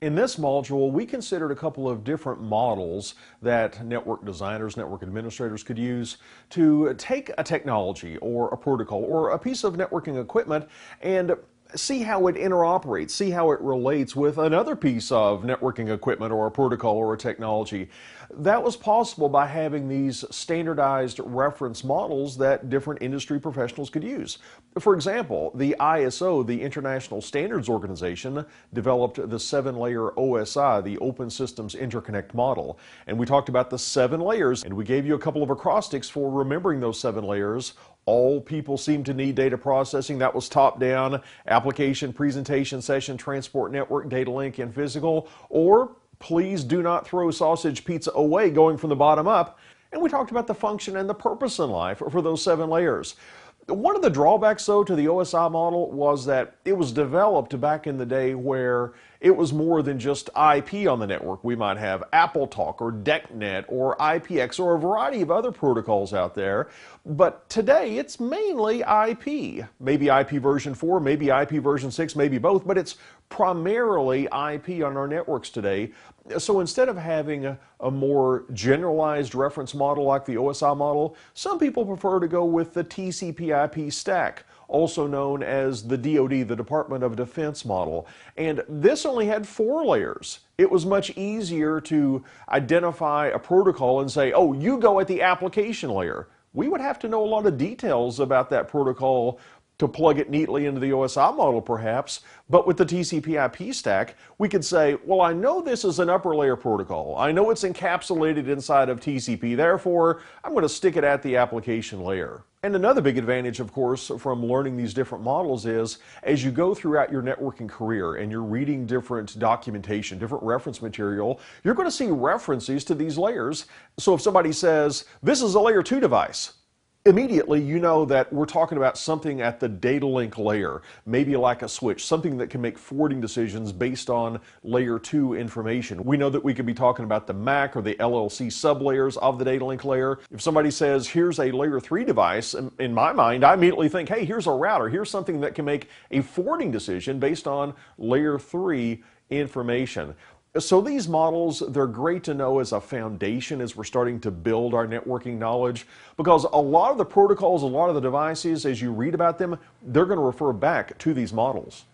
In this module, we considered a couple of different models that network designers, network administrators could use to take a technology or a protocol or a piece of networking equipment and see how it interoperates, see how it relates with another piece of networking equipment or a protocol or a technology. That was possible by having these standardized reference models that different industry professionals could use. For example, the ISO, the International Standards Organization, developed the 7-layer OSI, the Open Systems Interconnect model. And we talked about the 7 layers, and we gave you a couple of acrostics for remembering those 7 layers. All people seem to need data processing. That was top-down, application, presentation, session, transport, network, data link, and physical. Or please do not throw sausage pizza away, going from the bottom up. And we talked about the function and the purpose in life for those 7 layers. One of the drawbacks, though, to the OSI model was that it was developed back in the day where it was more than just IP on the network. We might have AppleTalk or DECnet or IPX or a variety of other protocols out there. But today, it's mainly IP. Maybe IP version 4, maybe IP version 6, maybe both, but it's primarily IP on our networks today. So instead of having a more generalized reference model like the OSI model, some people prefer to go with the TCP/IP stack, also known as the DoD, the Department of Defense model. And this only had 4 layers. It was much easier to identify a protocol and say, oh, you go at the application layer. We would have to know a lot of details about that protocol to plug it neatly into the OSI model perhaps, but with the TCP/IP stack, we could say, well, I know this is an upper layer protocol. I know it's encapsulated inside of TCP, therefore I'm going to stick it at the application layer. And another big advantage, of course, from learning these different models is as you go throughout your networking career and you're reading different documentation, different reference material, you're going to see references to these layers. So if somebody says, this is a layer 2 device, immediately you know that we're talking about something at the data link layer, maybe like a switch, something that can make forwarding decisions based on layer 2 information. We know that we could be talking about the MAC or the LLC sublayers of the data link layer. If somebody says, here's a layer 3 device, in my mind, I immediately think, hey, here's a router. Here's something that can make a forwarding decision based on layer 3 information. So these models, they're great to know as a foundation as we're starting to build our networking knowledge, because a lot of the protocols, a lot of the devices, as you read about them, they're going to refer back to these models.